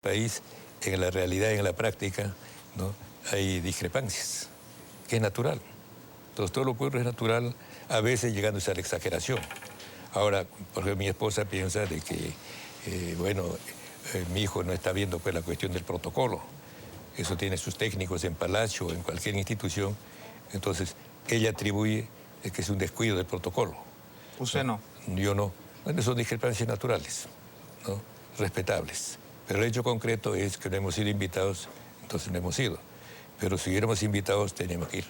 país, en la realidad, en la práctica, ¿no?, hay discrepancias, que es natural. Entonces, todo lo que ocurre es natural, a veces llegándose a la exageración. Ahora, por ejemplo, mi esposa piensa de que, mi hijo no está viendo pues la cuestión del protocolo. Eso tiene sus técnicos en Palacio o en cualquier institución. Entonces, ella atribuye que es un descuido del protocolo. ¿Usted no? Yo no. Bueno, son discrepancias naturales, ¿no?, respetables. Pero el hecho concreto es que no hemos sido invitados, entonces no hemos ido. Pero si hubiéramos invitados, teníamos que ir.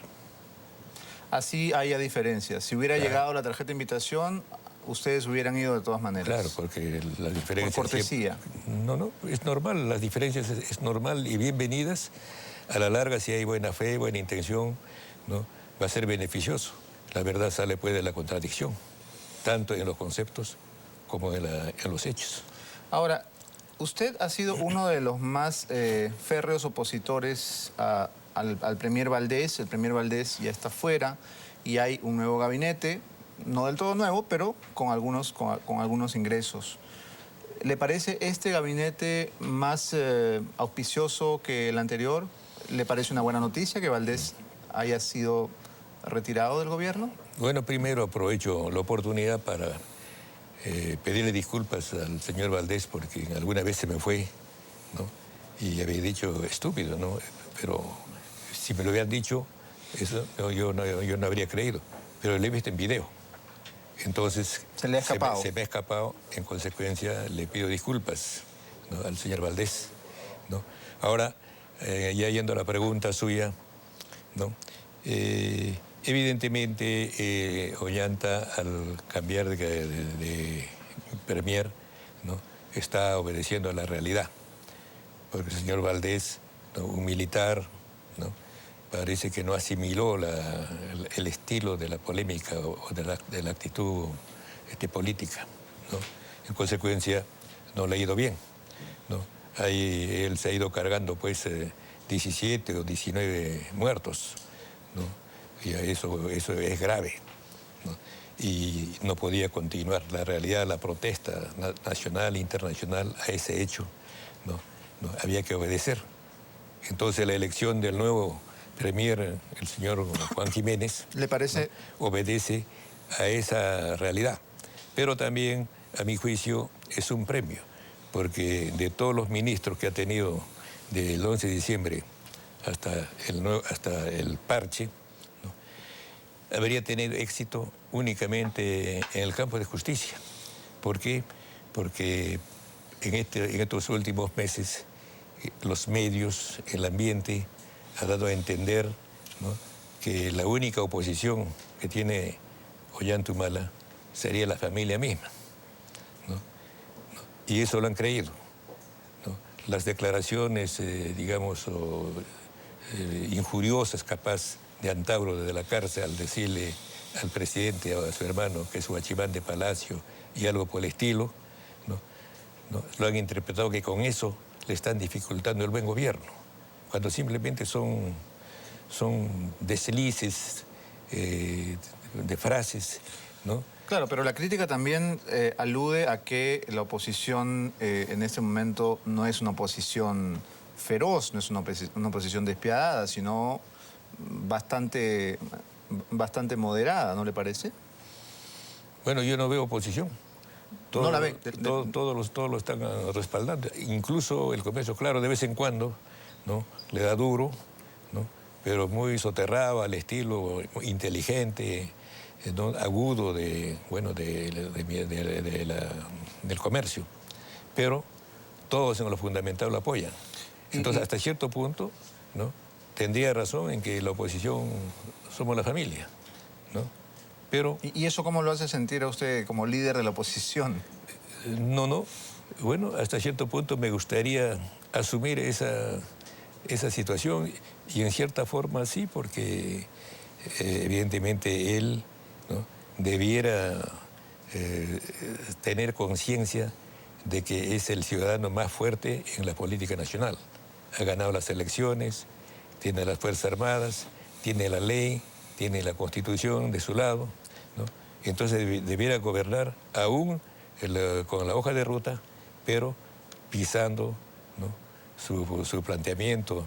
Así haya diferencias. Si hubiera llegado la tarjeta de invitación, ustedes hubieran ido de todas maneras. Claro, porque las diferencias... Por cortesía. No, es normal. Las diferencias es normal y bienvenidas. A la larga, si hay buena fe, buena intención, ¿no?, va a ser beneficioso. La verdad sale pues de la contradicción, tanto en los conceptos como en los hechos. Ahora, usted ha sido uno de los más férreos opositores al Premier Valdés. El Premier Valdés ya está fuera y hay un nuevo gabinete, no del todo nuevo, pero con algunos ingresos. ¿Le parece este gabinete más auspicioso que el anterior? ¿Le parece una buena noticia que Valdés haya sido retirado del gobierno? Bueno, primero aprovecho la oportunidad para pedirle disculpas al señor Valdés porque alguna vez se me fue, ¿no?, y había dicho estúpido, ¿no? Pero si me lo hubieran dicho, eso yo no habría creído. Pero lo he visto en video. Entonces... ¿Se le ha escapado? Se me ha escapado. En consecuencia, le pido disculpas, ¿no?, al señor Valdés, ¿no? Ahora, ya yendo a la pregunta suya, ¿no?, evidentemente, Ollanta, al cambiar de premier, ¿no?, está obedeciendo a la realidad. Porque el señor Valdés, ¿no?, un militar, ¿no?, parece que no asimiló el estilo de la polémica o de la actitud política, ¿no? En consecuencia, no le ha ido bien, ¿no? Ahí él se ha ido cargando, pues, 17 o 19 muertos, ¿no? Y eso es grave, ¿no? Y no podía continuar. La realidad, la protesta nacional e internacional a ese hecho, ¿no? Había que obedecer. Entonces la elección del nuevo premier, el señor Juan Jiménez, ¿le parece? ¿no?, obedece a esa realidad. Pero también, a mi juicio, es un premio, porque de todos los ministros que ha tenido del 11 de diciembre hasta el parche, ¿no?, habría tenido éxito únicamente en el campo de justicia. ¿Por qué? Porque en estos últimos meses los medios, el ambiente, ha dado a entender, ¿no?, que la única oposición que tiene Ollanta Humala sería la familia misma, ¿no? Y eso lo han creído, ¿no? Las declaraciones, injuriosas, capaz de Antauro desde la cárcel al decirle al presidente o a su hermano que es guachimán de Palacio y algo por el estilo, ¿no? Lo han interpretado que con eso le están dificultando el buen gobierno, cuando simplemente son deslices de frases, ¿no? Claro, pero la crítica también alude a que la oposición en este momento no es una oposición feroz, no es una oposición despiadada, sino bastante moderada, ¿no le parece? Bueno, yo no veo oposición. No la ve. Todos lo están respaldando. Incluso el comercio, claro, de vez en cuando, ¿no?, le da duro, ¿no?, pero muy soterrado, al estilo inteligente, ¿no?, agudo del comercio. Pero todos en lo fundamental lo apoyan. Entonces, hasta cierto punto, ¿no?, tendría razón en que la oposición somos la familia, ¿no? Pero... ¿Y eso cómo lo hace sentir a usted como líder de la oposición? No. Bueno, hasta cierto punto me gustaría asumir esa situación y en cierta forma sí, porque evidentemente él, ¿no?, debiera tener conciencia de que es el ciudadano más fuerte en la política nacional. Ha ganado las elecciones, tiene las Fuerzas Armadas, tiene la ley, tiene la Constitución de su lado, ¿no? Entonces debiera gobernar aún con la hoja de ruta, pero pisando ¿no? Su planteamiento,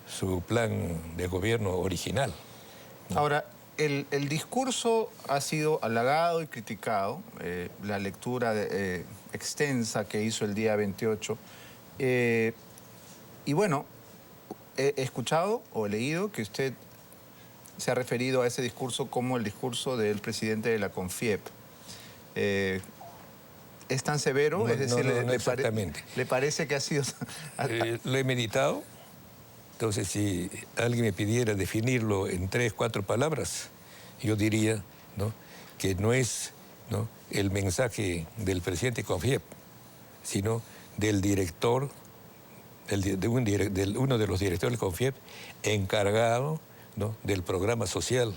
su plan de gobierno original. Ahora, el discurso ha sido halagado y criticado, la lectura extensa que hizo el día 28. Y bueno, he escuchado o he leído que usted se ha referido a ese discurso como el discurso del presidente de la CONFIEP. ¿Es tan severo? No, Es decir, no exactamente. ¿Le parece que ha sido...? Lo he meditado. Entonces, si alguien me pidiera definirlo en 3, 4 palabras, yo diría, ¿no?, que no es, ¿no?, el mensaje del presidente CONFIEP, sino del director, uno de los directores del CONFIEP, encargado, ¿no?, del programa social,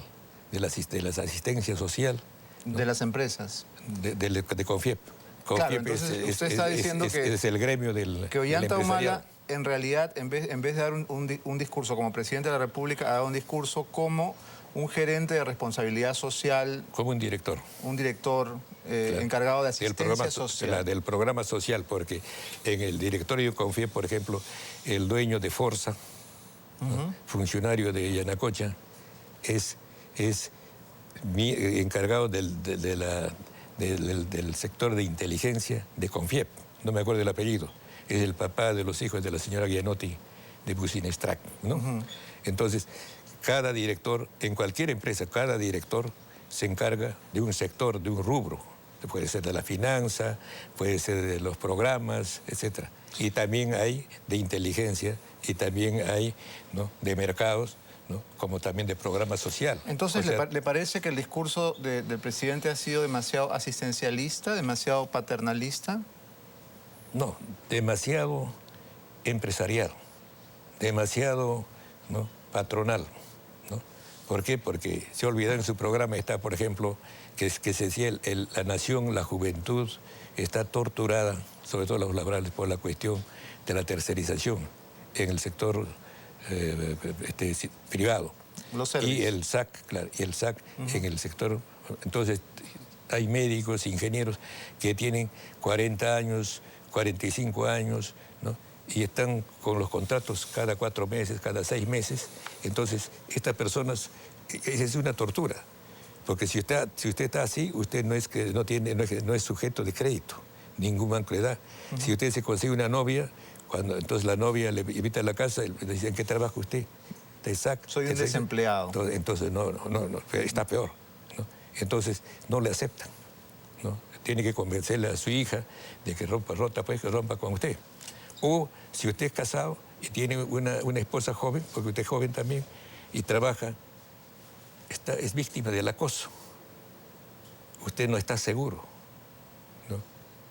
de la asistencia social, ¿no?, de las empresas. De CONFIEP. Claro, entonces usted está diciendo que es el gremio del Ollanta empresariado. Humala, en realidad, en vez de dar un discurso como presidente de la República, ha dado un discurso como un gerente de responsabilidad social. Como un director. Un director claro, encargado de asistencia social. Del programa social, porque en el directorio de CONFIEP, por ejemplo, el dueño de Forza, ¿no?, funcionario de Yanacocha, es encargado del sector de inteligencia de CONFIEP. No me acuerdo del apellido. Es el papá de los hijos de la señora Gianotti de Business-Track, ¿no? Entonces, cada director, en cualquier empresa, cada director se encarga de un sector, de un rubro. Puede ser de la finanza, puede ser de los programas, etc. Y también hay de inteligencia, y también hay, ¿no?, de mercados, ¿no?, como también de programa social. Entonces, ¿le parece que el discurso del presidente ha sido demasiado asistencialista, demasiado paternalista? No, demasiado empresarial, demasiado, ¿no?, patronal, ¿no? ¿Por qué? Porque se olvida en su programa está, por ejemplo, que se decía la nación, la juventud está torturada, sobre todo los laborales, por la cuestión de la tercerización en el sector privado. Y el SAC, claro, en el sector. Entonces, hay médicos, ingenieros que tienen 40 años, 45 años, ¿no?, y están con los contratos cada 4 meses, cada 6 meses. Entonces, estas personas, es una tortura. Porque si usted está así, usted no es sujeto de crédito, ningún banco le da. Si usted se consigue una novia, entonces la novia le invita a la casa y le dice, ¿en qué trabaja usted? Soy un desempleado. Entonces no, está peor, ¿no? Entonces no le aceptan, ¿no? Tiene que convencerle a su hija de que que rompa con usted. O si usted es casado y tiene una esposa joven, porque usted es joven también, y trabaja, es víctima del acoso. Usted no está seguro, ¿no?,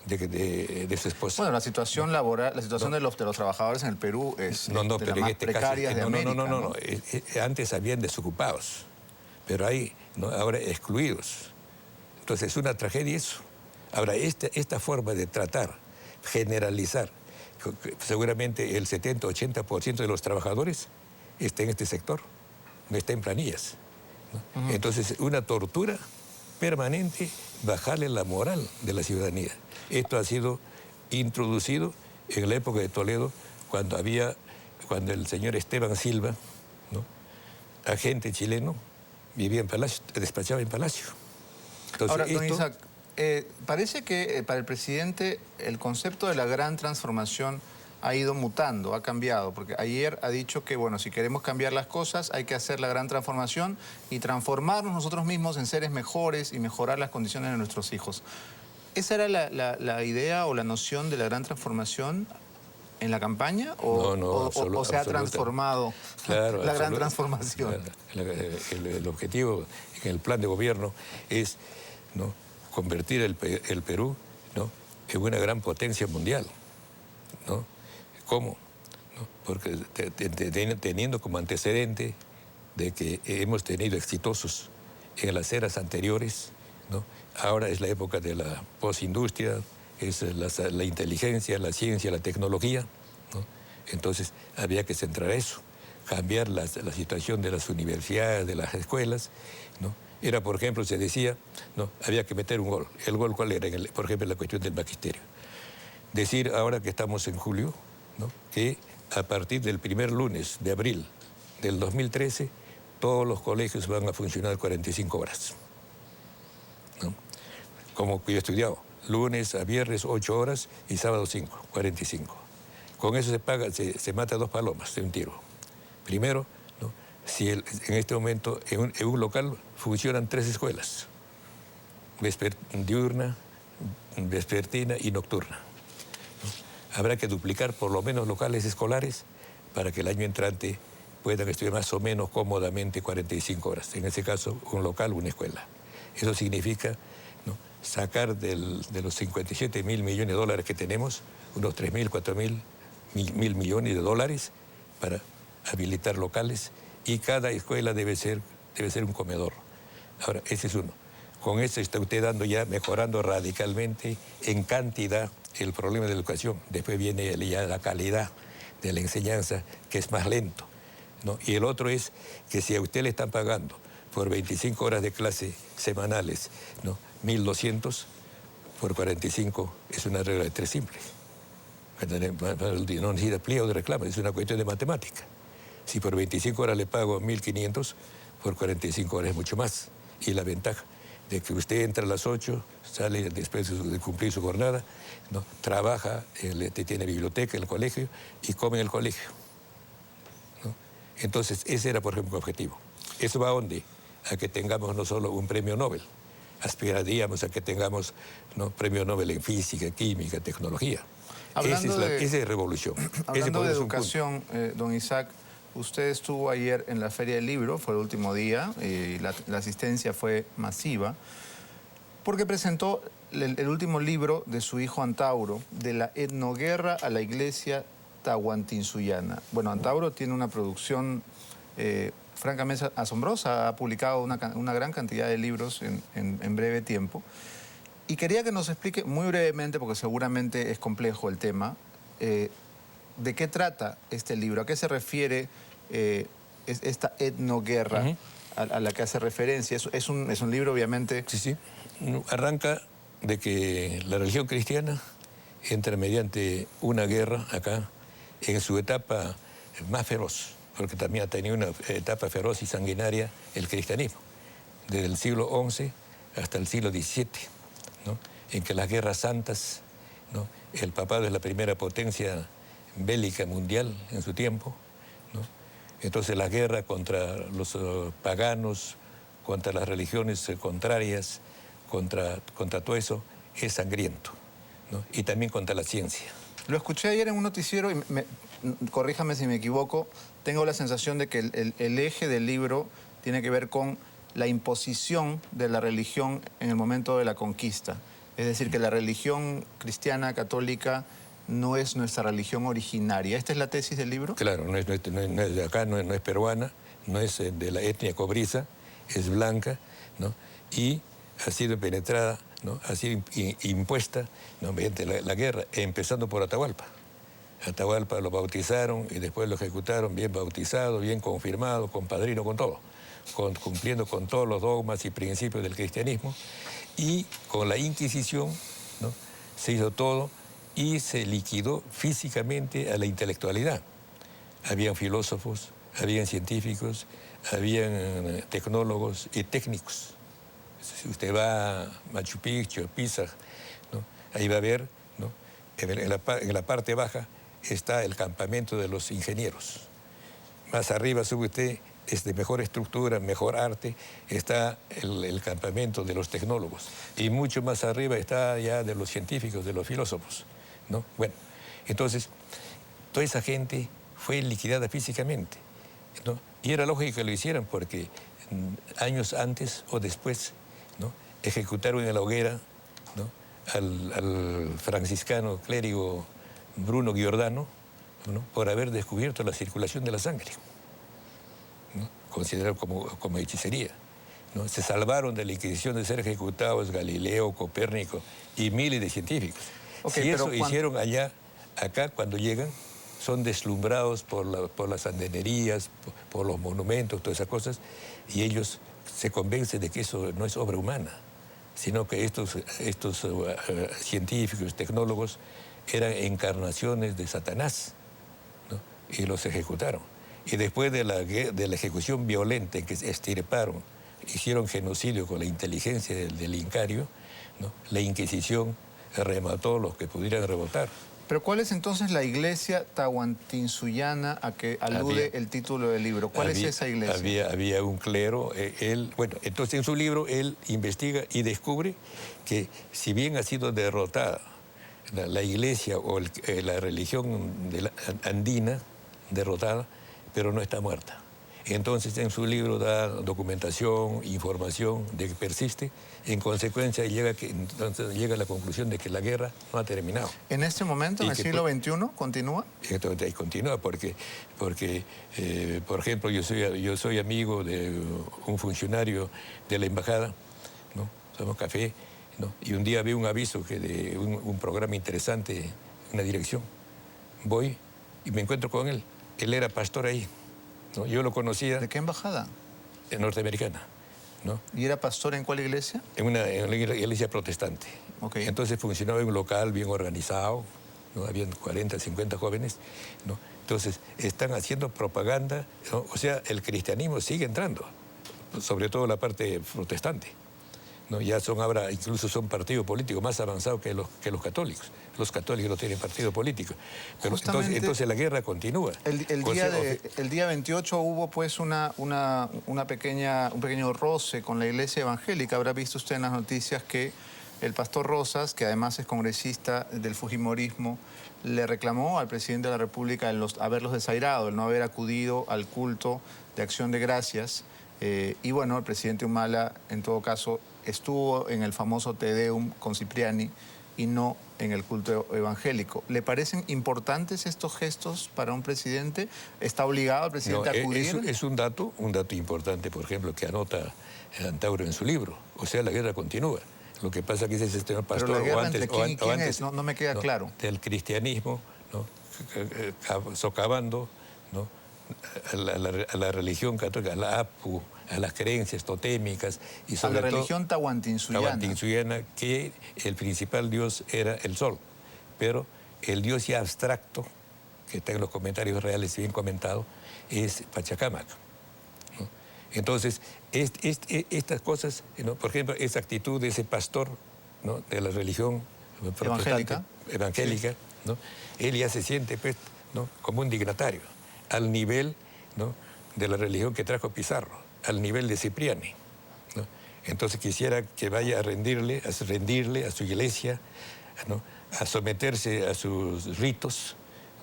de su esposa. Bueno, la situación laboral, la situación de los trabajadores en el Perú es de las más precarias de América. No. Antes habían desocupados, pero hay, ¿no?, ahora excluidos. Entonces es una tragedia eso. Ahora, esta forma de tratar, generalizar, seguramente el 70-80% de los trabajadores está en este sector, no está en planillas, ¿no? Entonces, una tortura permanente, bajarle la moral de la ciudadanía. Esto ha sido introducido en la época de Toledo, cuando el señor Esteban Silva, ¿no?, agente chileno, vivía en Palacio, despachaba en Palacio. Entonces, ahora, don Isaac, parece que para el presidente el concepto de la gran transformación ha ido mutando, ha cambiado, porque ayer ha dicho que, bueno, si queremos cambiar las cosas hay que hacer la gran transformación y transformarnos nosotros mismos en seres mejores y mejorar las condiciones de nuestros hijos. ¿Esa era la idea o la noción de la gran transformación en la campaña? ¿O se ha transformado la gran transformación? El objetivo en el plan de gobierno es, ¿no?, convertir el Perú, ¿no?, en una gran potencia mundial, ¿no? ¿Cómo? ¿No? Porque teniendo como antecedente de que hemos tenido exitosos en las eras anteriores, ¿no? Ahora es la época de la postindustria, es la inteligencia, la ciencia, la tecnología, ¿no? Entonces había que centrar eso, cambiar la situación de las universidades, de las escuelas, ¿no? Era, por ejemplo, se decía, ¿no?, había que meter un gol. ¿El gol cuál era? Por ejemplo, la cuestión del magisterio. Decir, ahora que estamos en julio, ¿no?, que a partir del primer lunes de abril del 2013, todos los colegios van a funcionar 45 horas. ¿No? Como yo he estudiado, lunes a viernes 8 horas y sábado 5, 45. Con eso se mata 2 palomas de un tiro. Primero, ¿no?, si en este momento en un local funcionan 3 escuelas, diurna, vespertina y nocturna, ¿no? Habrá que duplicar por lo menos locales escolares para que el año entrante puedan estudiar más o menos cómodamente 45 horas. En ese caso, un local, una escuela. Eso significa, ¿no?, sacar de los 57 mil millones de dólares que tenemos, unos 3 mil, 4 mil millones de dólares para habilitar locales, y cada escuela debe ser un comedor. Ahora, ese es uno. Con eso está usted mejorando radicalmente en cantidad el problema de la educación. Después viene ya la calidad de la enseñanza, que es más lento, ¿no? Y el otro es que si a usted le están pagando por 25 horas de clase semanales, ¿no?, 1.200 por 45, es una regla de 3 simple. No necesita pliego de reclamo, es una cuestión de matemática. Si por 25 horas le pago 1.500, por 45 horas es mucho más. Y la ventaja de que usted entra a las 8, sale después de cumplir su jornada, ¿no?, trabaja, tiene biblioteca en el colegio y come en el colegio, ¿no? Entonces, ese era, por ejemplo, un objetivo. ¿Eso va a dónde? A que tengamos no solo un premio Nobel, aspiraríamos a que tengamos, ¿no?, premio Nobel en física, química, tecnología. Esa es revolución. Hablando de educación, don Isaac, usted estuvo ayer en la Feria del Libro, fue el último día, y la asistencia fue masiva, porque presentó el último libro de su hijo Antauro, de la etnoguerra a la iglesia tahuantinsuyana. Bueno, Antauro tiene una producción francamente asombrosa, ha publicado una gran cantidad de libros en breve tiempo. Y quería que nos explique muy brevemente, porque seguramente es complejo el tema, de qué trata este libro, a qué se refiere esta etnoguerra a la que hace referencia. Es un libro, obviamente... Sí, sí. Arranca de que la religión cristiana entra mediante una guerra acá en su etapa más feroz, porque también ha tenido una etapa feroz y sanguinaria el cristianismo, desde el siglo XI hasta el siglo XVII, ¿no?, en que las guerras santas, ¿no?, el papado es la primera potencia bélica mundial en su tiempo, ¿no? Entonces la guerra contra los paganos, contra las religiones contrarias, contra todo eso es sangriento, ¿no?, y también contra la ciencia. Lo escuché ayer en un noticiero y corríjame si me equivoco, tengo la sensación de que el eje del libro tiene que ver con la imposición de la religión en el momento de la conquista. Es decir, que la religión cristiana católica no es nuestra religión originaria. ¿Esta es la tesis del libro? Claro, no es de acá, no es peruana, no es de la etnia cobriza, es blanca, ¿no?, y ha sido penetrada, ¿no?, ha sido impuesta, ¿no?, mediante la guerra, empezando por Atahualpa. Atahualpa lo bautizaron y después lo ejecutaron bien bautizado, bien confirmado, con padrino, con todo, cumpliendo con todos los dogmas y principios del cristianismo. Y con la Inquisición, ¿no?, se hizo todo y se liquidó físicamente a la intelectualidad. Habían filósofos, habían científicos, habían tecnólogos y técnicos. Si usted va a Machu Picchu, Pisa, ¿no?, ahí va a ver, ¿no?, en la parte baja está el campamento de los ingenieros. Más arriba sube usted, es de mejor estructura, mejor arte, está el campamento de los tecnólogos. Y mucho más arriba está ya de los científicos, de los filósofos, ¿no? Bueno, entonces, toda esa gente fue liquidada físicamente, ¿no? Y era lógico que lo hicieran porque años antes o después, ¿no?, ejecutaron en la hoguera, ¿no?, al franciscano clérigo Bruno Giordano, ¿no?, por haber descubierto la circulación de la sangre, ¿no?, considerado como hechicería, ¿no? Se salvaron de la Inquisición de ser ejecutados Galileo, Copérnico y miles de científicos. Okay, si eso hicieron allá, acá cuando llegan, son deslumbrados por las andenerías, por los monumentos, todas esas cosas, y ellos se convencen de que eso no es obra humana, sino que estos científicos, tecnólogos, eran encarnaciones de Satanás, y los ejecutaron. Y después de la ejecución violenta en que se extirparon, hicieron genocidio con la inteligencia del Incario, ¿no? La Inquisición remató a los que pudieran revotar. Pero ¿cuál es entonces la iglesia tahuantinsullana a que alude el título del libro? ¿Cuál es esa iglesia? Había un clero, bueno, entonces en su libro él investiga y descubre que si bien ha sido derrotada la iglesia o la religión andina, derrotada, pero no está muerta. Entonces en su libro da documentación, información de que persiste. En consecuencia entonces llega a la conclusión de que la guerra no ha terminado. ¿En este momento, en el siglo XXI, continúa? Entonces ahí continúa porque por ejemplo, yo soy amigo de un funcionario de la embajada, ¿no? Somos café, ¿no? Y un día vi un aviso de un programa interesante, una dirección. Voy y me encuentro con él. Él era pastor ahí, ¿no? Yo lo conocía. ¿De qué embajada? Norteamericana, ¿no? ¿Y era pastor en cuál iglesia? En una iglesia protestante. Okay. Entonces funcionaba en un local bien organizado, ¿no? Habían 40, 50 jóvenes, ¿no? Entonces están haciendo propaganda, ¿no? O sea, el cristianismo sigue entrando, sobre todo la parte protestante, ¿no? Ya ahora incluso son partidos políticos más avanzados que los católicos. Los católicos no tienen partido político. Pero entonces la guerra continúa. El día 28 hubo pues un pequeño roce con la iglesia evangélica. Habrá visto usted en las noticias que el pastor Rosas, que además es congresista del fujimorismo, le reclamó al presidente de la República haberlos desairado, el no haber acudido al culto de Acción de Gracias. Y bueno, el presidente Humala, en todo caso, estuvo en el famoso Te Deum con Cipriani y no en el culto evangélico. ¿Le parecen importantes estos gestos para un presidente? ¿Está obligado el presidente a acudir? Es un dato importante, por ejemplo, que anota Antauro en su libro. O sea, la guerra continúa. Lo que pasa es que ese señor pastor... ¿Pero la guerra entre quién y quién es? No me queda claro. Del cristianismo, ¿no? Socavando, ¿no? a la religión católica, a la APU, a las creencias totémicas y sobre todo... A la religión tahuantinsullana. Que el principal dios era el sol, pero el dios ya abstracto, que está en los comentarios reales bien comentado, es Pachacamac, ¿no? Entonces, estas cosas, ¿no? Por ejemplo, esa actitud de ese pastor, ¿no? De la religión evangélica, sí. ¿no? Él ya se siente, pues, ¿no? Como un dignatario, al nivel, ¿no? De la religión que trajo Pizarro, al nivel de Cipriani, ¿no? Entonces quisiera que vaya a rendirle a su iglesia, ¿no? A someterse a sus ritos,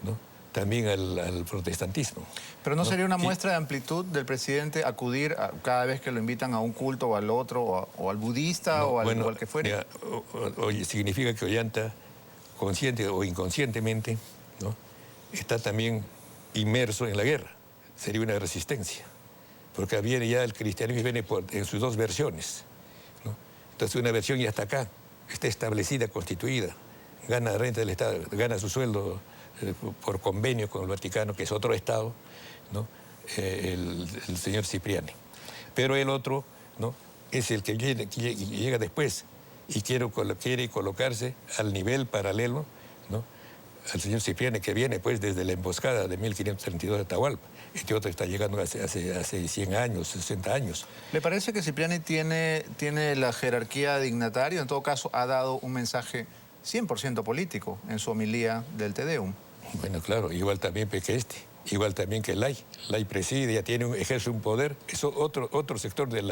¿no? También al protestantismo. Pero ¿no sería una muestra de amplitud del presidente acudir cada vez que lo invitan a un culto o al otro, o al budista o al que fuere? Oye, significa que Ollanta, consciente o inconscientemente, ¿no? Está también inmerso en la guerra. Sería una resistencia. Porque viene ya el cristianismo viene en sus dos versiones, ¿no? Entonces una versión ya está acá, está establecida, constituida, gana renta del Estado, gana su sueldo por convenio con el Vaticano, que es otro Estado, ¿no? El señor Cipriani. Pero el otro, ¿no? Es el que llega después y quiere colocarse al nivel paralelo, ¿no? Al señor Cipriani, que viene pues desde la emboscada de 1532 de Atahualpa. Este otro está llegando hace 100 años, 60 años. ¿Le parece que Cipriani tiene la jerarquía de dignatario? En todo caso, ha dado un mensaje 100% político en su homilía del Te Deum. Bueno, claro, igual también que igual también que Lay. Lay preside, ya ejerce un poder. Es otro sector de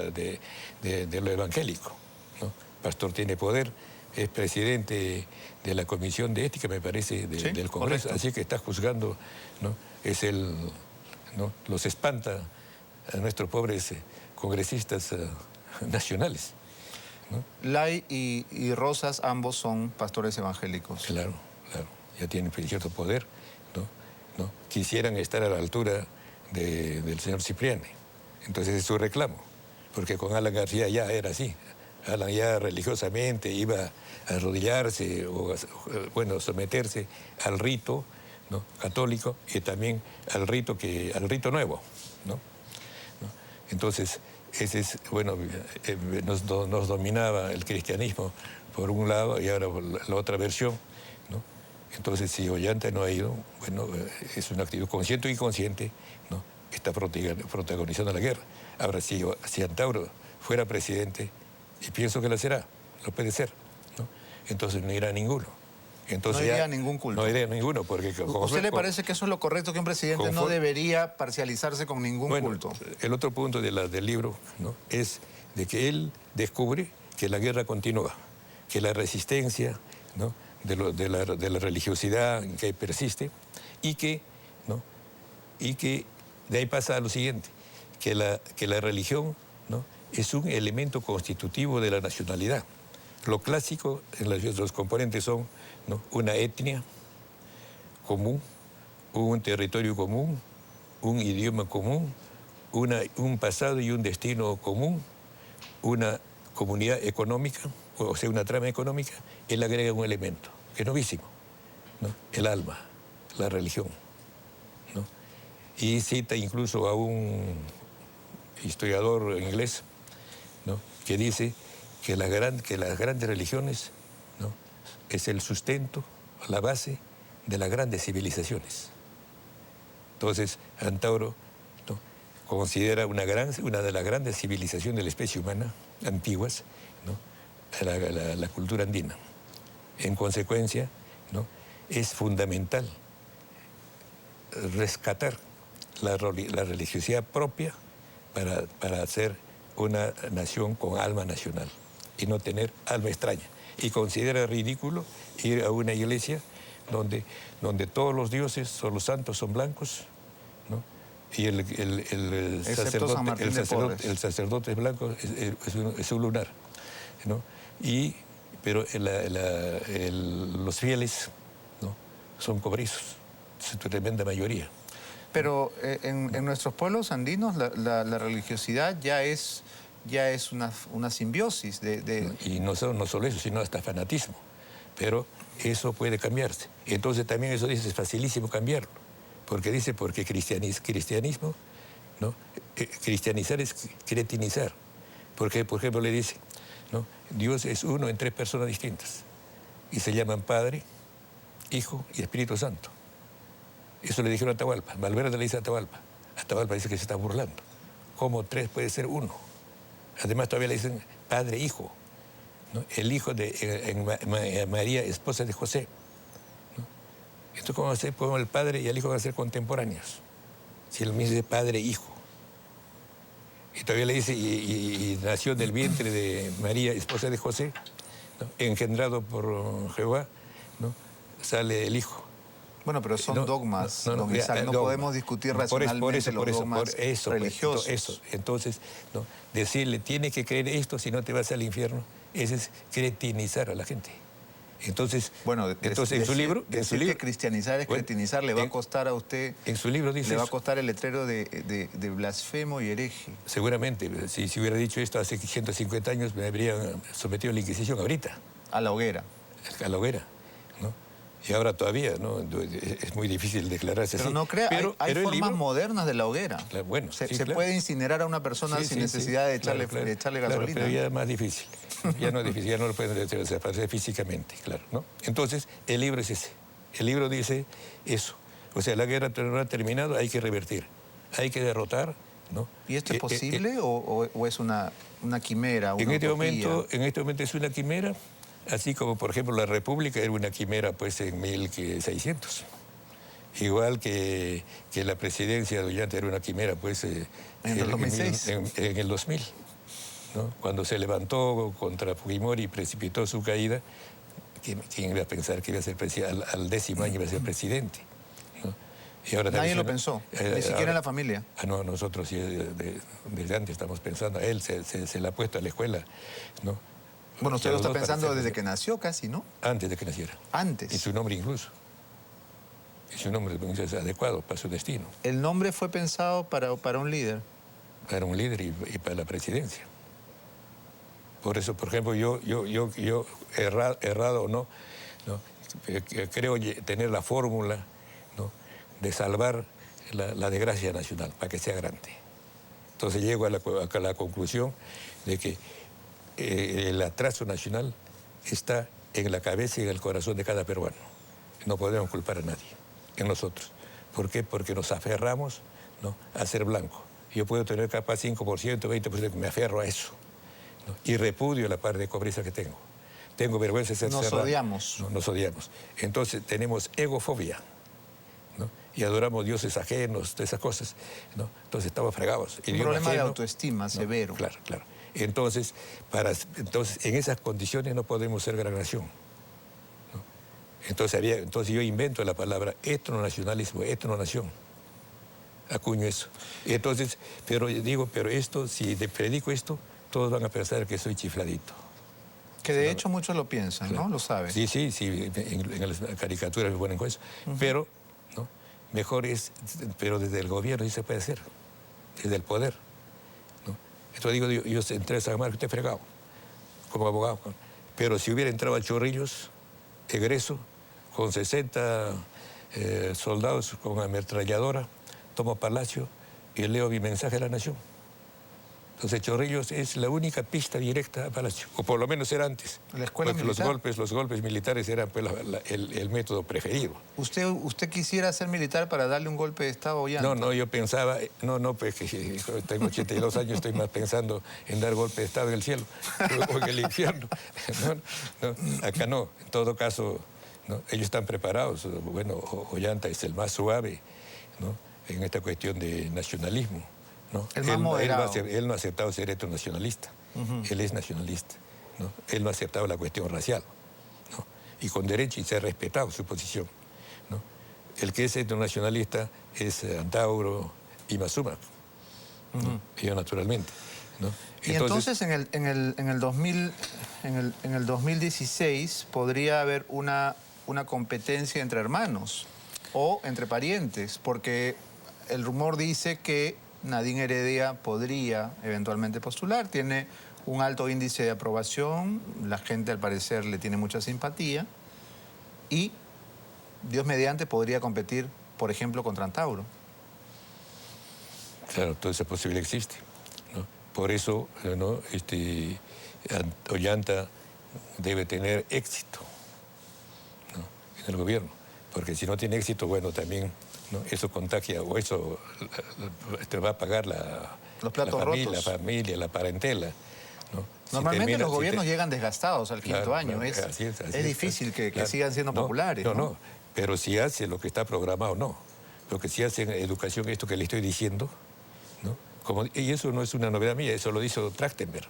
lo evangélico, ¿no? Pastor tiene poder, es presidente de la Comisión de Ética, me parece, del Congreso. Correcto. Así que está juzgando, ¿no? ¿no? Los espanta a nuestros pobres congresistas nacionales, ¿no? Lay y Rosas, ambos son pastores evangélicos. Claro, ya tienen cierto poder, ¿no? Quisieran estar a la altura del señor Cipriani. Entonces es su reclamo, porque con Alan García ya era así. Alan ya religiosamente iba a arrodillarse o someterse al rito, ¿no? Católico, y también al rito nuevo, ¿no? Entonces, ese es, nos dominaba el cristianismo por un lado, y ahora la otra versión, ¿no? Entonces, si Ollanta no ha ido, bueno, es una actitud consciente o inconsciente, ¿no? Está protagonizando la guerra. Ahora, si Antauro fuera presidente, y pienso que lo será, lo puede ser, ¿no? Entonces no irá a ninguno. Entonces, no iría a ningún culto. No iría a ninguno, porque... ¿Usted le parece que eso es lo correcto, que un presidente no debería parcializarse con ningún culto? El otro punto del libro, ¿no?, es de que él descubre que la guerra continúa, que la resistencia, ¿no?, de la religiosidad que persiste, y que, ¿no?, y que de ahí pasa a lo siguiente, que la religión, ¿no?, es un elemento constitutivo de la nacionalidad. Lo clásico en los componentes son, ¿no?, una etnia común, un territorio común, un idioma común, un pasado y un destino común, una comunidad económica, o sea, una trama económica. Él agrega un elemento, que es novísimo, ¿no?, el alma, la religión, ¿no? Y cita incluso a un historiador inglés, ¿no?, que dice que las grandes religiones, ¿no?, es el sustento, la base de las grandes civilizaciones. Entonces, Antauro, ¿no?, considera una de las grandes civilizaciones de la especie humana, antiguas, ¿no?, la cultura andina. En consecuencia, ¿no?, es fundamental rescatar la religiosidad propia para hacer una nación con alma nacional y no tener alma extraña. Y considera ridículo ir a una iglesia donde todos los dioses o los santos son blancos, ¿no?, y el sacerdote es blanco, es un lunar, ¿no? Pero los fieles, ¿no?, son cobrizos, su tremenda mayoría. Pero en nuestros pueblos andinos la religiosidad ya es una simbiosis Y no solo eso, sino hasta fanatismo. Pero eso puede cambiarse. Entonces también eso dice, es facilísimo cambiarlo. Porque cristianismo, ¿no?, cristianizar es cretinizar. Porque, por ejemplo, le dice, ¿no?, Dios es uno en 3 personas distintas. Y se llaman Padre, Hijo y Espíritu Santo. Eso le dijeron a Atahualpa. Valverde le dice a Atahualpa. Atahualpa dice que se está burlando. ¿Cómo 3 puede ser 1? Además todavía le dicen Padre, Hijo, ¿no?, el hijo de María, esposa de José, ¿no? Esto como el padre y el hijo van a ser contemporáneos. Si él mismo dice Padre, Hijo. Y todavía le dice, y nació del vientre de María, esposa de José, ¿no?, engendrado por Jehová, ¿no?, sale el Hijo. Bueno, pero son dogmas. No podemos discutir racionalmente los dogmas religiosos. Entonces, ¿no?, decirle, tiene que creer esto, si no te vas al infierno, ese es cretinizar a la gente. Entonces, en su libro... que cristianizar es cretinizar, le va a costar a usted... En su libro dice le va a costar el letrero de blasfemo y hereje. Seguramente. Si hubiera dicho esto hace 150 años, me habrían sometido a la Inquisición ahorita. A la hoguera. A la hoguera, ¿no? Y ahora todavía, ¿no?, es muy difícil declararse así. Pero no crea, hay formas modernas de la hoguera. Bueno, se puede incinerar a una persona sin necesidad de echarle gasolina. Claro, pero ya es más difícil. Ya no es difícil, ya no lo pueden desaparecer físicamente, claro, ¿no? Entonces, el libro es ese. El libro dice eso. O sea, la guerra no ha terminado, hay que revertir. Hay que derrotar, ¿no? ¿Y esto es posible o es una quimera, una en este utopía? momento es una quimera. Así como, por ejemplo, la República era una quimera pues en 1600. Igual que la presidencia de Ollanta era una quimera pues en el 2006. En el 2000, ¿no?, cuando se levantó contra Fujimori y precipitó su caída. ¿Quién iba a pensar que iba a ser al 10º año iba a ser presidente, ¿no? Y ahora nadie lo pensó, ni siquiera en la familia. No, nosotros sí, desde antes estamos pensando. A él se le ha puesto a la escuela, ¿no? Bueno, usted lo está pensando desde que nació casi, ¿no? Antes de que naciera. Antes. Y su nombre incluso. Y su nombre es adecuado para su destino. ¿El nombre fue pensado para un líder? Para un líder y para la presidencia. Por eso, por ejemplo, yo errado o no, creo tener la fórmula, ¿no?, de salvar la desgracia nacional para que sea grande. Entonces llego a la conclusión de que el atraso nacional está en la cabeza y en el corazón de cada peruano. no podemos culpar a nadie, en nosotros. ¿Por qué? Porque nos aferramos, ¿no?, a ser blanco. Yo puedo tener capaz 5%, 20%, me aferro a eso, ¿no?, y repudio la parte de pobreza que tengo. Tengo vergüenza de ser Nos serrano. odiamos. No, nos odiamos. Entonces tenemos egofobia, ¿no?, y adoramos dioses ajenos, todas esas cosas, ¿no? Entonces estamos fregados. Un problema de autoestima, ¿no?, severo. Claro, claro. Entonces, en esas condiciones no podemos ser gran nación, ¿no? Entonces yo invento la palabra etnonacionalismo, etnonación. Acuño eso. Entonces, pero esto, si predico esto, todos van a pensar que soy chifladito. Que de hecho muchos lo piensan, ¿no? Lo saben. Sí, en las caricaturas me ponen con eso. Pero, ¿no?, mejor es, pero desde el gobierno sí se puede hacer, desde el poder, ¿no? Entonces digo, yo entré a San Marcos, estoy fregado, como abogado. Pero si hubiera entrado a Chorrillos, egreso, con 60 soldados con ametralladora, tomo Palacio y leo mi mensaje a la nación. Entonces Chorrillos es la única pista directa a Palacio, o por lo menos era antes. La escuela porque militar. los golpes militares eran pues, el método preferido. ¿Usted quisiera ser militar para darle un golpe de Estado a Ollanta? No, yo pensaba, pues que tengo 82 años, estoy más pensando en dar golpe de Estado en el cielo o en el infierno. Acá no, en todo caso, ¿no?, ellos están preparados. Bueno, Ollanta es el más suave, ¿no?, en esta cuestión de nacionalismo, ¿no? El más moderado. Él no ha aceptado ser nacionalista, él es nacionalista, ¿no? Él no ha aceptado la cuestión racial, ¿no?, y con derecho, y se ha respetado su posición, ¿no? El que es etnonacionalista es Antauro y Mazuma, ¿no?, yo naturalmente, ¿no? Y entonces en el 2016 podría haber una competencia entre hermanos o entre parientes, porque el rumor dice que Nadine Heredia podría eventualmente postular, tiene un alto índice de aprobación, la gente al parecer le tiene mucha simpatía y, Dios mediante, podría competir, por ejemplo, contra Antauro. Claro, toda esa posibilidad existe, ¿no? Por eso, ¿no?, Ollanta debe tener éxito, ¿no?, en el gobierno, porque si no tiene éxito, bueno, también, ¿no?, eso contagia, o eso te va a pagar los platos rotos. La familia, la parentela, ¿no? Normalmente los gobiernos llegan desgastados al quinto año. Claro, es difícil que claro, sigan siendo populares. No, pero si hace lo que está programado, no. Lo que sí hace en educación, esto que le estoy diciendo, ¿no?, y eso no es una novedad mía, eso lo hizo Trachtenberg.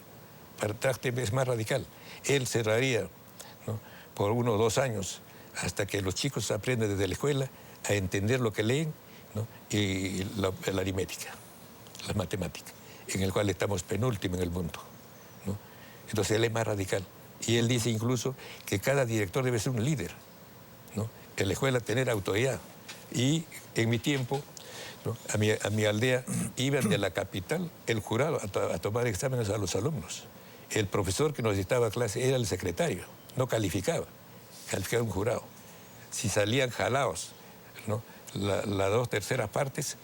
Para Trachtenberg es más radical. Él cerraría, ¿no?, por 1 o 2 años hasta que los chicos aprendan desde la escuela a entender lo que leen, ¿no?, y la aritmética, la matemática, en el cual estamos penúltimo en el mundo, ¿no? Entonces él es más radical. Y él dice incluso que cada director debe ser un líder, ¿no?, en la escuela tener autoridad. Y en mi tiempo, ¿no?, a mi aldea iban de la capital el jurado a tomar exámenes a los alumnos. El profesor que nos dictaba clase era el secretario, no calificaba un jurado. Si salían jalados, ¿no?, las 2/3 partes,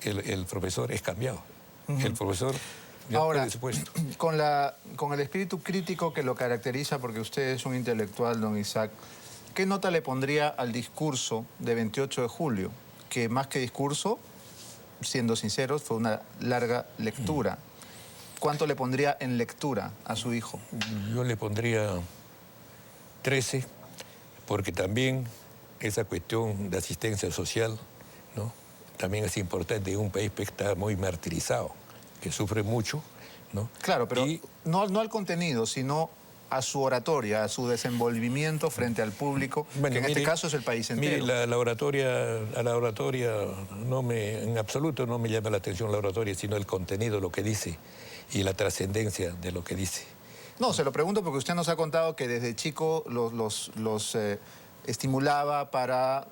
el profesor es cambiado. El profesor Ahora, con el espíritu crítico que lo caracteriza, porque usted es un intelectual, don Isaac, ¿qué nota le pondría al discurso de 28 de julio? Que más que discurso, siendo sinceros, fue una larga lectura. ¿Cuánto le pondría en lectura a su hijo? Yo le pondría 13, porque también esa cuestión de asistencia social, ¿no?, también es importante en un país que está muy martirizado, que sufre mucho, ¿no? Claro, pero no al contenido, sino a su oratoria, a su desenvolvimiento frente al público, bueno, que en este caso es el país entero. Mire, la oratoria en absoluto no me llama la atención la oratoria, sino el contenido, lo que dice, y la trascendencia de lo que dice. No, se lo pregunto porque usted nos ha contado que desde chico los estimulaba para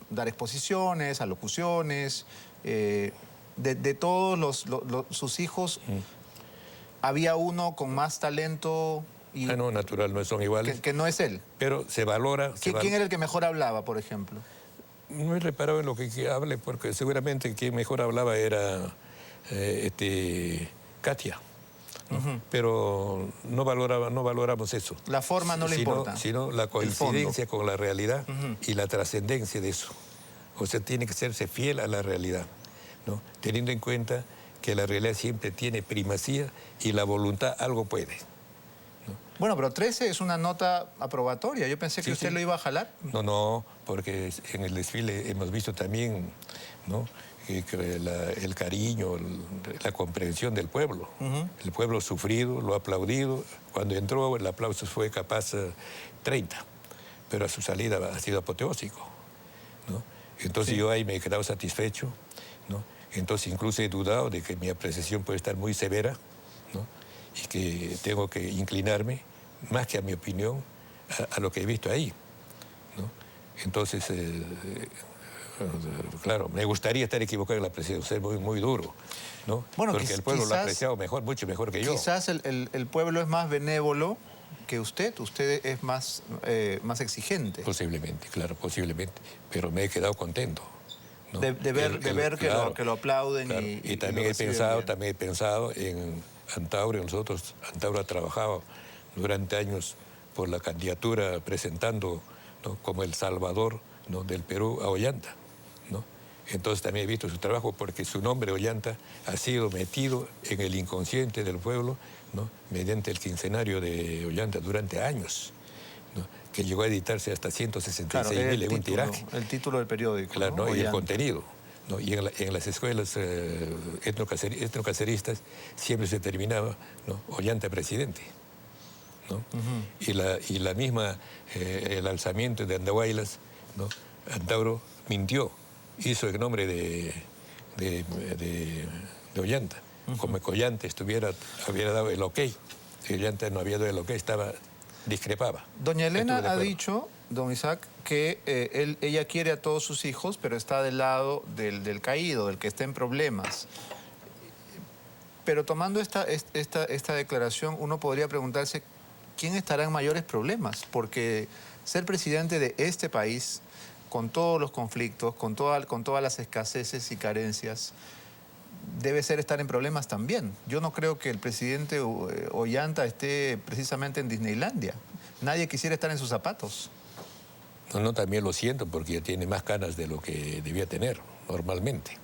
dar exposiciones, alocuciones. De todos sus hijos, ¿había uno con más talento? No, natural, no son iguales. Que no es él. Pero se valora. ¿Quién era el que mejor hablaba, por ejemplo? No he reparado en lo que hable, porque seguramente quien mejor hablaba era Katia, ¿no? Pero no valoramos eso. La forma no le importa. Sino la coincidencia con la realidad y la trascendencia de eso. O sea, tiene que serse fiel a la realidad, ¿no? Teniendo en cuenta que la realidad siempre tiene primacía y la voluntad algo puede. Bueno, pero 13 es una nota aprobatoria. Yo pensé que usted lo iba a jalar. No, porque en el desfile hemos visto también, ¿no?, que el cariño, la comprensión del pueblo. El pueblo sufrido, lo ha aplaudido. Cuando entró, el aplauso fue capaz 30, pero a su salida ha sido apoteósico, ¿no? Entonces yo ahí me he quedado satisfecho, ¿no? Entonces incluso he dudado de que mi apreciación puede estar muy severa, ¿no? Y que tengo que inclinarme, más que a mi opinión, a lo que he visto ahí, ¿no? Entonces, claro, me gustaría estar equivocado en la apreciación, ser muy, muy duro, ¿no? Bueno, porque el pueblo lo ha apreciado mejor, mucho mejor que yo. Quizás el pueblo es más benévolo que usted es más exigente. Posiblemente, claro, posiblemente, pero me he quedado contento, ¿no? De ver claro, que lo aplauden. Claro. Y también he pensado en Antauro. Nosotros, Antauro ha trabajado durante años por la candidatura presentando, ¿no?, como el Salvador, ¿no?, del Perú a Ollanta, ¿no? Entonces también he visto su trabajo porque su nombre Ollanta ha sido metido en el inconsciente del pueblo, ¿no?, mediante el quincenario de Ollanta durante años, ¿no?, que llegó a editarse hasta 166.000 en un tiraje. El título del periódico. Claro, ¿no? Y el contenido, ¿no? Y en las escuelas etnocaceristas siempre se terminaba, ¿no?, Ollanta presidente, ¿no? Y la misma, el alzamiento de Andahuaylas, ¿no?, Antauro mintió, hizo el nombre de Ollanta, como que Ollanta hubiera dado el ok. Si Ollanta no había dado el ok, discrepaba. Doña Elena ha dicho, don Isaac, que ella quiere a todos sus hijos, pero está del lado del caído, del que está en problemas. Pero tomando esta declaración, uno podría preguntarse quién estará en mayores problemas, porque ser presidente de este país, con todos los conflictos, con todas las escaseces y carencias, debe ser estar en problemas también. Yo no creo que el presidente Ollanta esté precisamente en Disneylandia. Nadie quisiera estar en sus zapatos. No, también lo siento porque ya tiene más canas de lo que debía tener normalmente,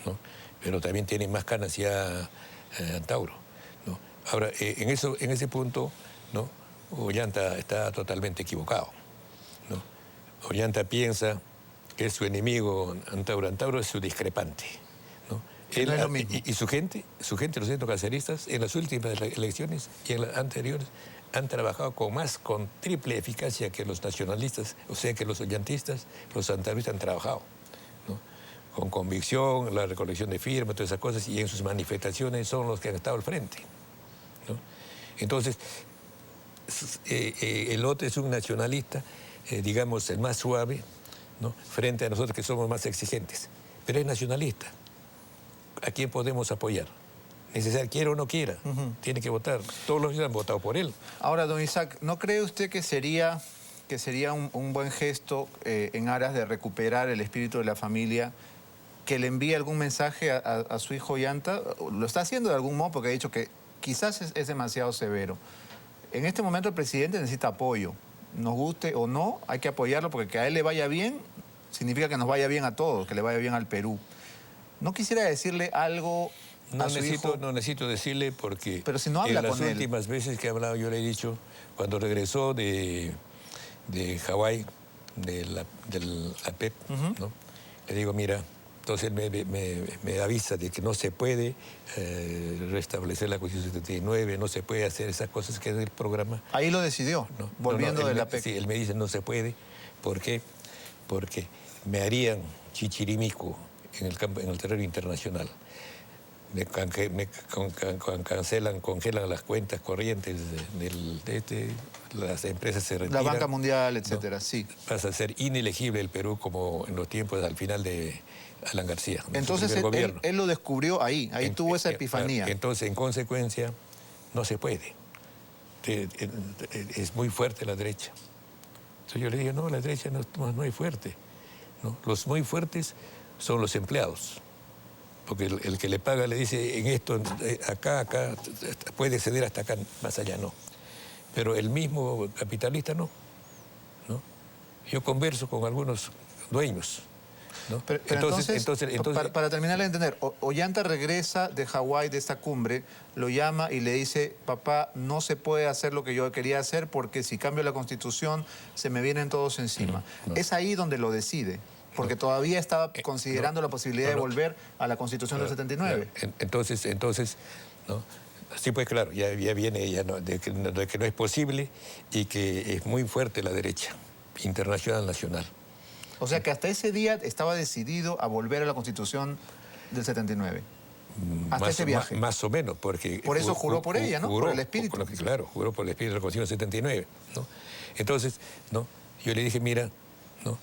¿no? Pero también tiene más canas ya Antauro, ¿no? Ahora, en ese punto, ¿no?, Ollanta está totalmente equivocado, ¿no? Ollanta piensa que es su enemigo Antauro. Antauro es su discrepante, ¿no? No es lo mismo. Y su gente, los etnocaceristas, en las últimas elecciones y en las anteriores, han trabajado con triple eficacia que los nacionalistas, o sea, que los ollantistas, los antauristas han trabajado, ¿no?, con convicción, la recolección de firmas, todas esas cosas, y en sus manifestaciones son los que han estado al frente, ¿no? Entonces, el otro es un nacionalista, digamos, el más suave, ¿no?, frente a nosotros que somos más exigentes, pero es nacionalista. ¿A quién podemos apoyar? Necesario, quiera o no quiera, tiene que votar. Todos los niños han votado por él. Ahora, don Isaac, ¿no cree usted que sería un buen gesto en aras de recuperar el espíritu de la familia, que le envíe algún mensaje a su hijo Ollanta? Lo está haciendo de algún modo porque ha dicho que quizás es demasiado severo. En este momento el presidente necesita apoyo. Nos guste o no, hay que apoyarlo porque que a él le vaya bien significa que nos vaya bien a todos, que le vaya bien al Perú. ¿No quisiera decirle algo a su hijo? No necesito decirle porque pero si no habla en las con él. últimas veces que he hablado yo le he dicho, cuando regresó de Hawái, del APEP, ¿no?, le digo, mira, entonces me avisa de que no se puede restablecer la Constitución 79, no se puede hacer esas cosas que es el programa. Ahí lo decidió, ¿no? Volviendo de la APEC. Sí, él me dice no se puede. ¿Por qué? Porque me harían chichirimico en el terreno internacional. Congelan las cuentas corrientes las empresas se retiran. La Banca Mundial, etcétera, ¿no? Sí. Pasa a ser inelegible el Perú como en los tiempos al final de Alan García. Entonces él lo descubrió ahí tuvo esa epifanía. Entonces, en consecuencia, no se puede. Es muy fuerte la derecha. Entonces yo le digo, no, la derecha no es muy fuerte, ¿no? Los muy fuertes son los empleados. porque el que le paga le dice, en esto, acá, puede ceder hasta acá, más allá no. Pero el mismo capitalista no. Yo converso con algunos dueños, ¿no? Pero entonces, para terminar de entender, Ollanta regresa de Hawái, de esta cumbre, lo llama y le dice, papá, no se puede hacer lo que yo quería hacer porque si cambio la Constitución se me vienen todos encima. No. Es ahí donde lo decide, porque todavía estaba considerando la posibilidad de volver a la Constitución del 79. Entonces, ¿no? Sí, pues claro, ya viene ella, ¿no? de que no es posible y que es muy fuerte la derecha, internacional, nacional. O sea que hasta ese día estaba decidido a volver a la Constitución del 79. Hasta ese viaje. Más o menos, porque... Por eso juró por ella, ¿no? Por el espíritu. Claro, juró por el espíritu de la Constitución del 79, ¿no? Entonces, ¿no? Yo le dije, mira, ¿no?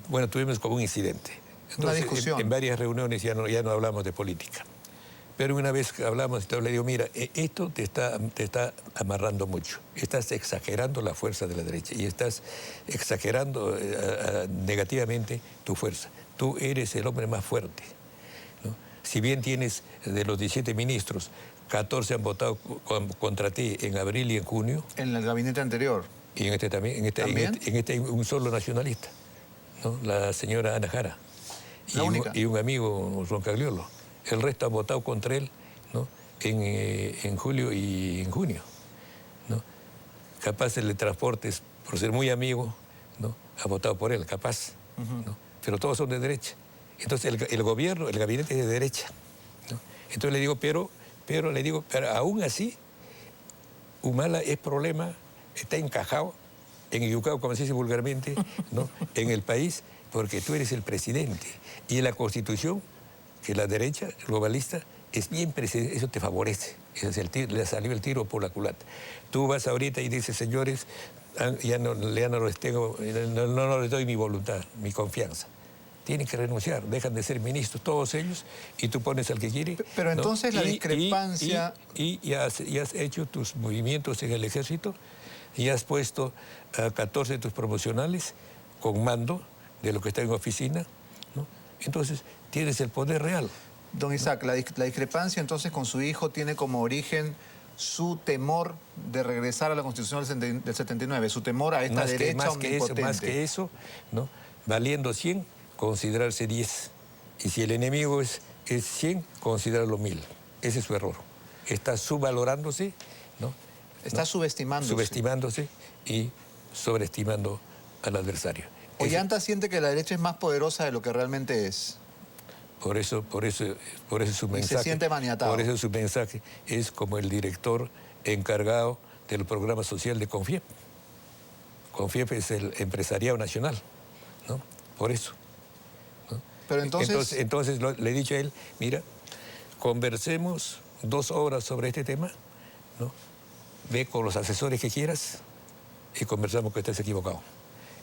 Bueno, tuvimos como un incidente. Entonces, una discusión. En varias reuniones ya no hablamos de política. Pero una vez que hablamos, entonces le digo, mira, esto te está amarrando mucho. Estás exagerando la fuerza de la derecha y estás exagerando negativamente tu fuerza. Tú eres el hombre más fuerte, ¿no? Si bien tienes de los 17 ministros, 14 han votado contra ti en abril y en junio. En el gabinete anterior. Y en este también. En este hay un solo nacionalista, ¿no? La señora Ana Jara. Y un amigo, Roncagliolo. El resto ha votado contra él, ¿no? en julio y en junio, ¿no? Capaz el de Transportes, por ser muy amigo, ¿no? Ha votado por él, capaz, ¿no? Pero todos son de derecha. Entonces el gobierno, el gabinete es de derecha, ¿no? Entonces le digo, pero aún así, Humala es problema, está encajado, enyucado, como se dice vulgarmente, ¿no? En el país, porque tú eres el presidente. Y en la Constitución, que la derecha globalista es bien presidente, eso te favorece. Le salió el tiro por la culata. Tú vas ahorita y dices, señores, ya no les doy mi voluntad, mi confianza. Tienen que renunciar, dejan de ser ministros, todos ellos, y tú pones al que quiere. Pero entonces, ¿no? La discrepancia... Y has hecho tus movimientos en el ejército, y has puesto a 14 de tus promocionales con mando de lo que está en oficina, ¿no? Entonces, tienes el poder real. Don Isaac, la discrepancia entonces con su hijo tiene como origen su temor de regresar a la Constitución del 79, su temor a esta derecha omnipotente. Más que eso, ¿no? Valiendo 100, considerarse 10. Y si el enemigo es 100, considerarlo 1000. Ese es su error. Está subvalorándose, ¿no? Está subestimándose. Subestimándose y sobreestimando al adversario. Ollanta siente que la derecha es más poderosa de lo que realmente es. Por eso su mensaje. Y se siente maniatado. Por eso su mensaje es como el director encargado del programa social de CONFIEP. CONFIEP es el empresariado nacional, ¿no? Por eso, ¿no? Pero entonces le he dicho a él, mira, conversemos 2 horas sobre este tema, ¿no? Ve con los asesores que quieras y conversamos que estás equivocado.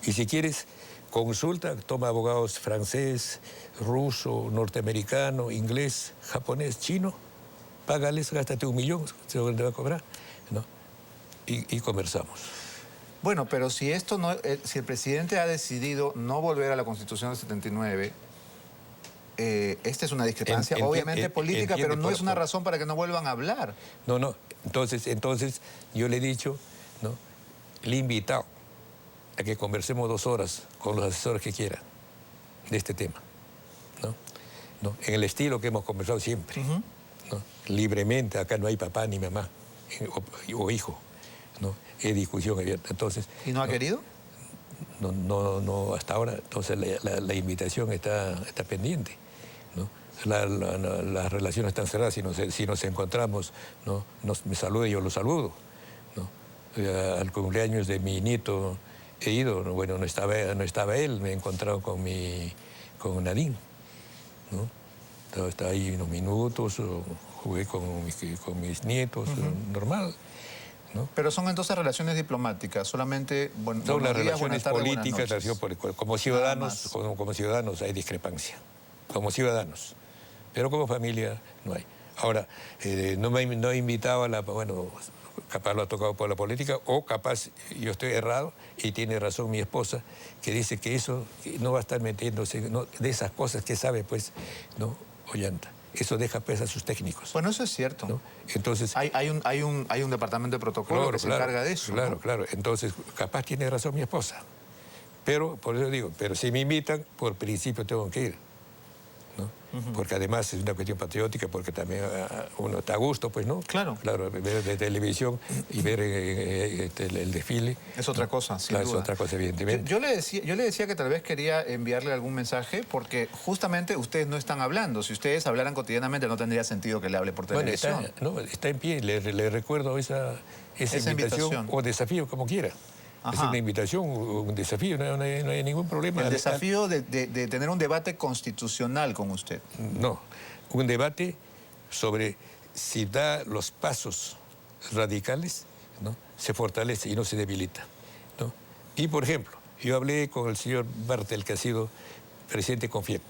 Y si quieres, consulta, toma abogados francés, ruso, norteamericano, inglés, japonés, chino, págales, gástate $1 millón, se lo te va a cobrar, ¿no? Y conversamos. Bueno, pero si esto no, si el presidente ha decidido no volver a la Constitución del 79, esta es una discrepancia, obviamente política, pero no es una razón para que no vuelvan a hablar. No. Entonces yo le he dicho, ¿no? Le he invitado a que conversemos 2 horas con los asesores que quiera de este tema, ¿no? En el estilo que hemos conversado siempre, ¿no? Libremente, acá no hay papá ni mamá o hijo, ¿no? Es discusión abierta. Entonces, ¿y no ha querido? No, hasta ahora. Entonces la invitación está pendiente, ¿no? Las relaciones están cerradas. Si nos encontramos, ¿no? Me saluda y yo lo saludo, ¿no? Al cumpleaños de mi nieto he ido, bueno, no estaba él, me he encontrado con Nadine, ¿no? Estaba ahí unos minutos, jugué con mis nietos, normal, ¿no? Pero son entonces relaciones diplomáticas, solamente son las relaciones políticas, como ciudadanos hay discrepancia, como ciudadanos, pero como familia no hay. Ahora, no he invitado bueno, capaz lo ha tocado por la política, o capaz yo estoy errado y tiene razón mi esposa, que dice que eso no va a estar metiéndose, ¿no? De esas cosas que sabe, pues, ¿no? Ollanta. Eso deja pues a sus técnicos. Bueno, eso es cierto. ¿No? Entonces, Hay un departamento de protocolo que se encarga de eso. Claro, ¿no? claro. Entonces, capaz tiene razón mi esposa. Pero, por eso digo, pero si me invitan, por principio tengo que ir. ¿No? Porque además es una cuestión patriótica, porque también uno está a gusto, pues, ¿no? Claro. Claro, ver de televisión y ver el desfile. Es otra cosa, sin claro, duda. Es otra cosa, evidentemente. Yo le decía que tal vez quería enviarle algún mensaje, porque justamente ustedes no están hablando. Si ustedes hablaran cotidianamente, no tendría sentido que le hable por televisión. Bueno, está en pie. Le recuerdo esa invitación o desafío, como quiera. Ajá. Es una invitación, un desafío, no hay ningún problema. El desafío de tener un debate constitucional con usted. No, un debate sobre si da los pasos radicales, ¿no? Se fortalece y no se debilita, ¿no? Y, por ejemplo, yo hablé con el señor Bartel, que ha sido presidente con FIEP,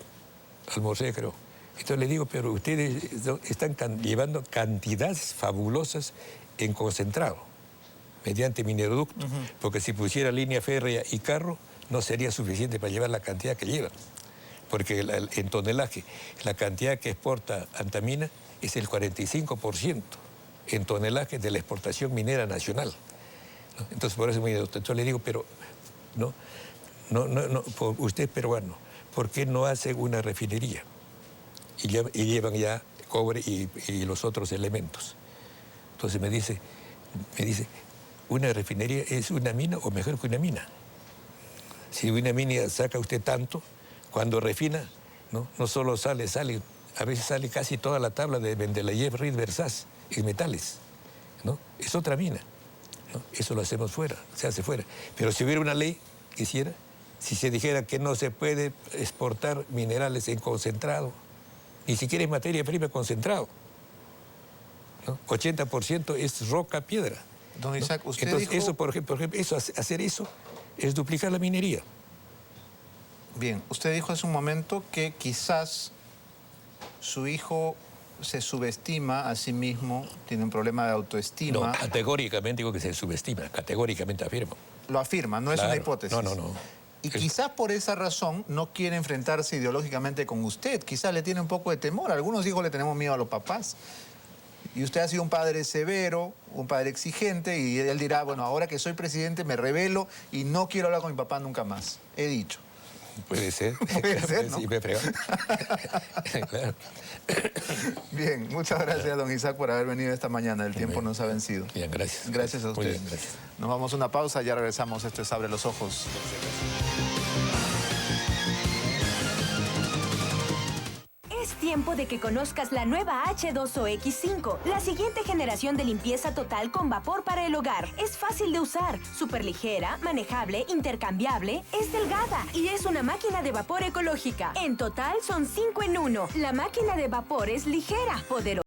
almorcé, creo. Entonces le digo, pero ustedes están llevando cantidades fabulosas en concentrado, mediante mineroducto, porque si pusiera línea férrea y carro, no sería suficiente para llevar la cantidad que llevan. Porque en tonelaje, la cantidad que exporta Antamina es el 45% en tonelaje de la exportación minera nacional, ¿no? Entonces, por eso entonces le digo, pero no, usted es peruano, ¿por qué no hace una refinería? Y llevan ya cobre y los otros elementos. Entonces me dice, ¿una refinería es una mina o mejor que una mina? Si una mina saca usted tanto, cuando refina, no solo sale, a veces sale casi toda la tabla de Mendeleev, Reed, Versaz en metales, ¿no? Es otra mina, ¿no? Eso lo hacemos fuera, se hace fuera. Pero si hubiera una ley que hiciera, si se dijera que no se puede exportar minerales en concentrado, ni siquiera en materia prima concentrado, ¿no? 80% es roca, piedra. Don Isaac, ¿no? usted Entonces, dijo... eso, por ejemplo, hacer eso es duplicar la minería. Bien, usted dijo hace un momento que quizás su hijo se subestima a sí mismo, tiene un problema de autoestima. No, categóricamente digo que se subestima, categóricamente afirmo. Lo afirma, no es una hipótesis. No. Y quizás por esa razón no quiere enfrentarse ideológicamente con usted. Quizás le tiene un poco de temor. Algunos hijos le tenemos miedo a los papás. Y usted ha sido un padre severo, un padre exigente, y él dirá, bueno, ahora que soy presidente me rebelo y no quiero hablar con mi papá nunca más. He dicho. Puede ser. Puede ser, ¿no? Sí, me fregó. Claro. Bien, muchas gracias, don Isaac, por haber venido esta mañana. El tiempo nos ha vencido. Bien, gracias. Gracias a usted. Muy bien, gracias. Nos vamos a una pausa, ya regresamos. Esto es Abre los Ojos. Es tiempo de que conozcas la nueva H2O X5, la siguiente generación de limpieza total con vapor para el hogar. Es fácil de usar, súper ligera, manejable, intercambiable, es delgada y es una máquina de vapor ecológica. En total son 5 en 1. La máquina de vapor es ligera, poderosa.